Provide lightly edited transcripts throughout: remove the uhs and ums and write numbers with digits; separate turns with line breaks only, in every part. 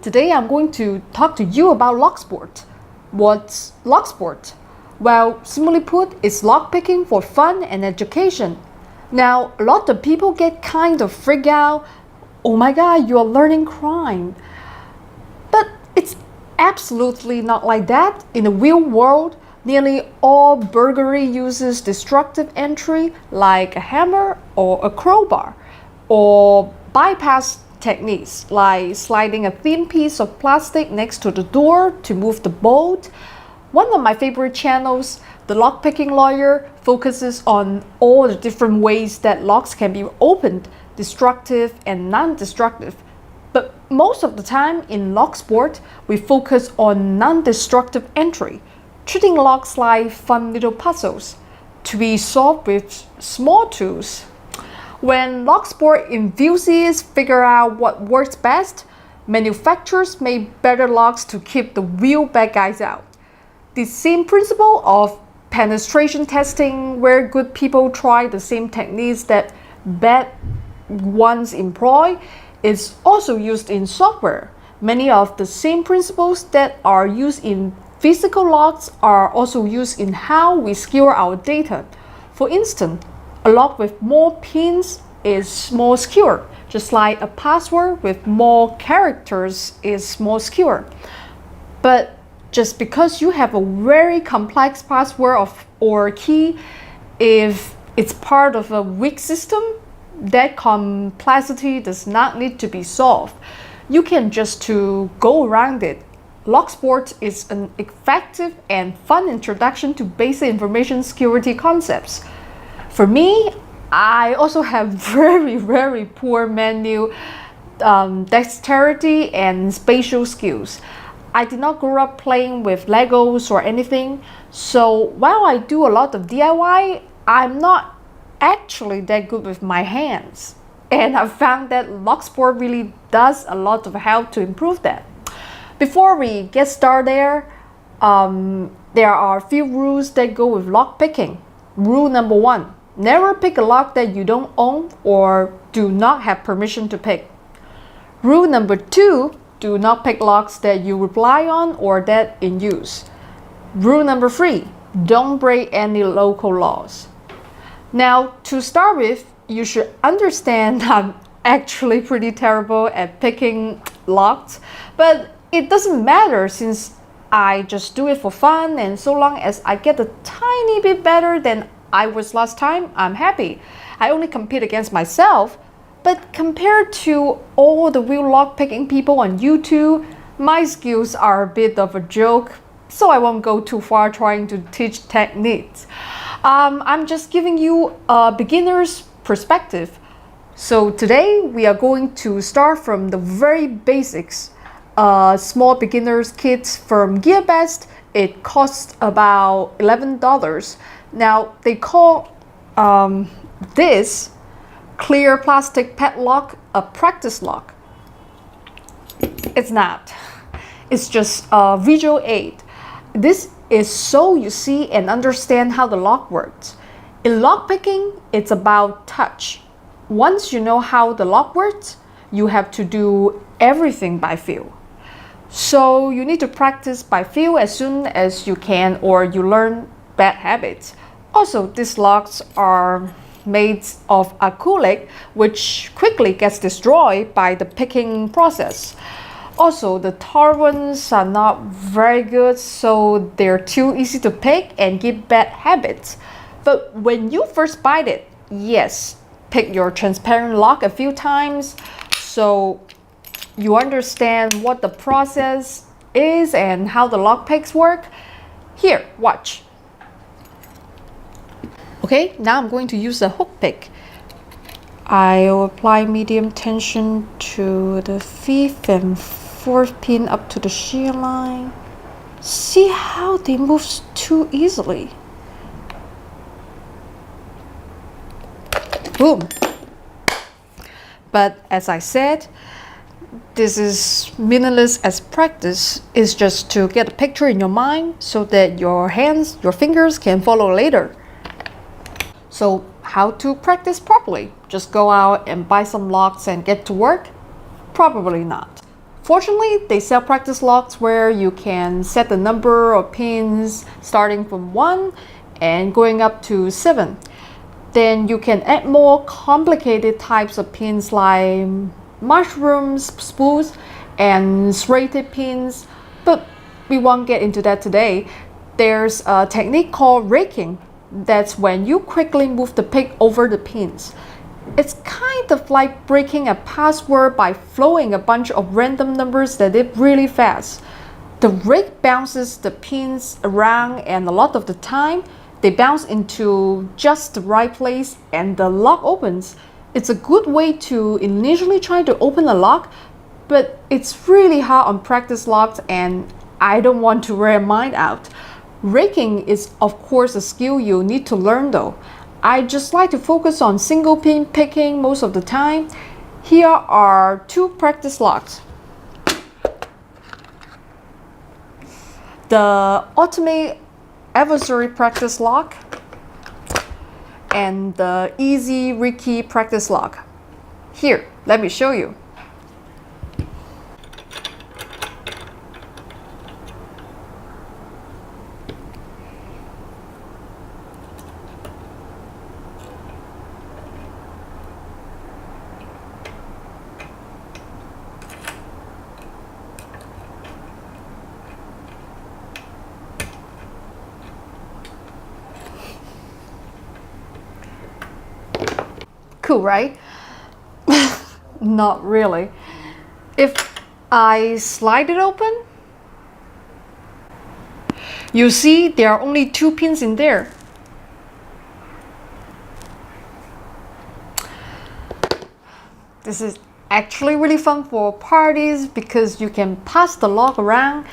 Today I'm going to talk to you about lock sport. What's lock sport? Well, simply put, it's lockpicking for fun and education. Now, a lot of people get kind of freaked out. Oh my God, you're learning crime. But it's absolutely not like that. In the real world, nearly all burglary uses destructive entry like a hammer or a crowbar, or bypass techniques like sliding a thin piece of plastic next to the door to move the bolt. One of my favorite channels, The Lockpicking Lawyer, focuses on all the different ways that locks can be opened, destructive and non-destructive. But most of the time in lock sport, we focus on non-destructive entry, treating locks like fun little puzzles to be solved with small tools. When lock sport enthusiasts figure out what works best, manufacturers make better locks to keep the real bad guys out. The same principle of penetration testing, where good people try the same techniques that bad ones employ, is also used in software. Many of the same principles that are used in physical locks are also used in how we secure our data. For instance, a lock with more pins is more secure, just like a password with more characters is more secure. But just because you have a very complex password or key, if it's part of a weak system, that complexity does not need to be solved. You can just to go around it. Lock sport is an effective and fun introduction to basic information security concepts. For me, I also have very poor manual dexterity and spatial skills. I did not grow up playing with Legos or anything, so while I do a lot of DIY, I'm not actually that good with my hands. And I found that lock sport really does a lot of help to improve that. Before we get started there are a few rules that go with lock picking. Rule number 1, never pick a lock that you don't own or do not have permission to pick. Rule number 2, do not pick locks that you rely on or that in use. Rule number 3, don't break any local laws. Now, to start with, you should understand I'm actually pretty terrible at picking locks, but it doesn't matter since I just do it for fun, and so long as I get a tiny bit better than I was last time, I'm happy. I only compete against myself, but compared to all the real lock-picking people on YouTube, my skills are a bit of a joke, so I won't go too far trying to teach techniques. I'm just giving you a beginner's perspective. So today we are going to start from the very basics. Small beginner's kits from GearBest. It costs about $11. Now they call this clear plastic padlock a practice lock. It's not. It's just a visual aid. This is so you see and understand how the lock works. In lockpicking, it's about touch. Once you know how the lock works, you have to do everything by feel. So you need to practice by feel as soon as you can, or you learn bad habits. Also, these locks are made of acrylic, which quickly gets destroyed by the picking process. Also, the tar ones are not very good, so they're too easy to pick and give bad habits. But when you first buy it, yes, pick your transparent lock a few times so you understand what the process is and how the lock picks work. Here, watch. Okay, now I'm going to use a hook pick. I'll apply medium tension to the 5th and 4th pin up to the shear line. See how they move too easily. Boom. But as I said, this is meaningless as practice. It's just to get a picture in your mind so that your hands, your fingers can follow later. So how to practice properly? Just go out and buy some locks and get to work? Probably not. Fortunately, they sell practice locks where you can set the number of pins starting from 1 and going up to 7. Then you can add more complicated types of pins like mushrooms, spools, and serrated pins, but we won't get into that today. There's a technique called raking. That's when you quickly move the pick over the pins. It's kind of like breaking a password by throwing a bunch of random numbers that dip really fast. The rake bounces the pins around, and a lot of the time they bounce into just the right place and the lock opens. It's a good way to initially try to open a lock, but it's really hard on practice locks and I don't want to wear mine out. Raking is of course a skill you need to learn though. I just like to focus on single pin picking most of the time. Here are 2 practice locks. The Ultimate Adversary practice lock and the Easy Ricky practice lock. Here, let me show you. Cool, right? Not really. If I slide it open, you see there are only 2 pins in there. This is actually really fun for parties because you can pass the lock around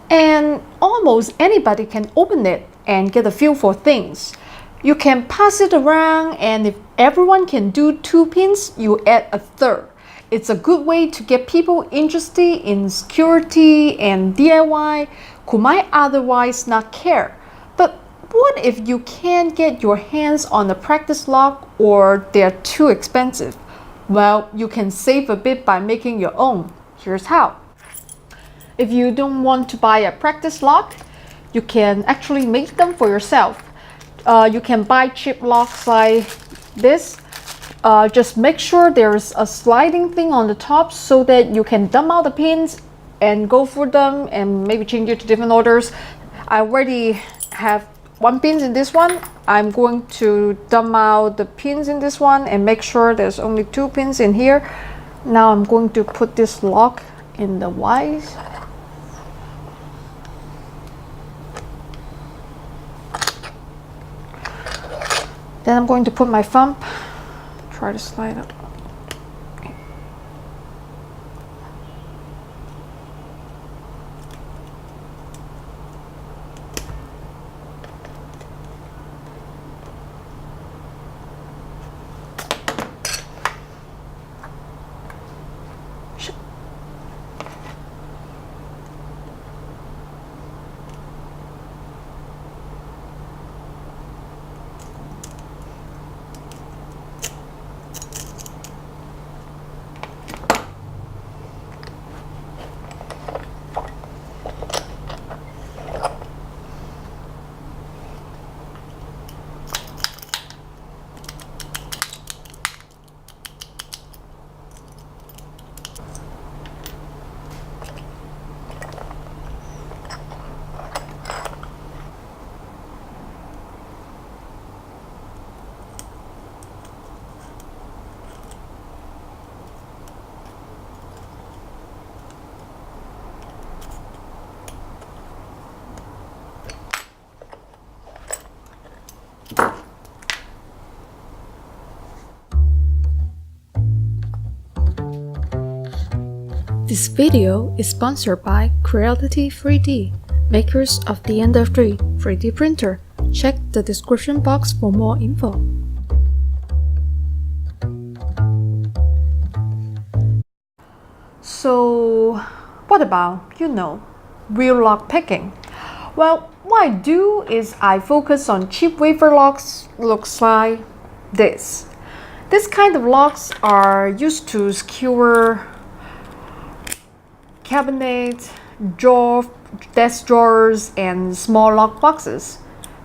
and almost anybody can open it and get a feel for things. You can pass it around, and if everyone can do 2 pins, you add a third. It's a good way to get people interested in security and DIY who might otherwise not care. But what if you can't get your hands on a practice lock or they're too expensive? Well, you can save a bit by making your own. Here's how. If you don't want to buy a practice lock, you can actually make them for yourself. You can buy cheap locks like this. Just make sure there's a sliding thing on the top so that you can dump out the pins and go through them and maybe change it to different orders. I already have 1 pin in this one. I'm going to dump out the pins in this one and make sure there's only 2 pins in here. Now I'm going to put this lock in the Y's. Then I'm going to put my thumb, try to slide up. This video is sponsored by Creality 3D, makers of the Ender 3 3D printer. Check the description box for more info. So, what about, real lock picking? Well, what I do is I focus on cheap wafer locks, looks like this. This kind of locks are used to secure cabinet, desk drawers, and small lock boxes.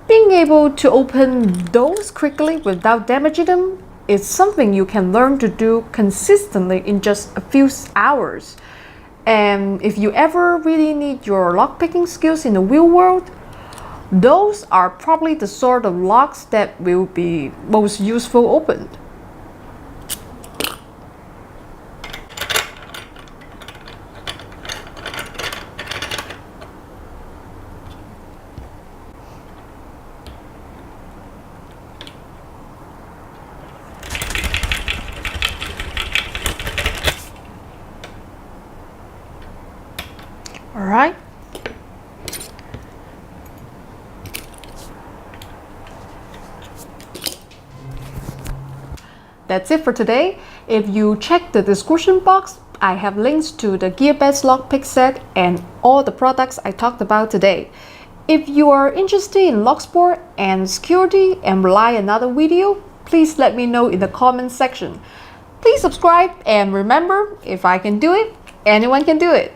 Being able to open those quickly without damaging them is something you can learn to do consistently in just a few hours. And if you ever really need your lockpicking skills in the real world, those are probably the sort of locks that will be most useful opened. All right. That's it for today. If you check the description box, I have links to the gearbest lockpick set and all the products I talked about today. If you are interested in lock sport and security and would like another video, please let me know in the comments section. Please subscribe and remember, if I can do it, anyone can do it.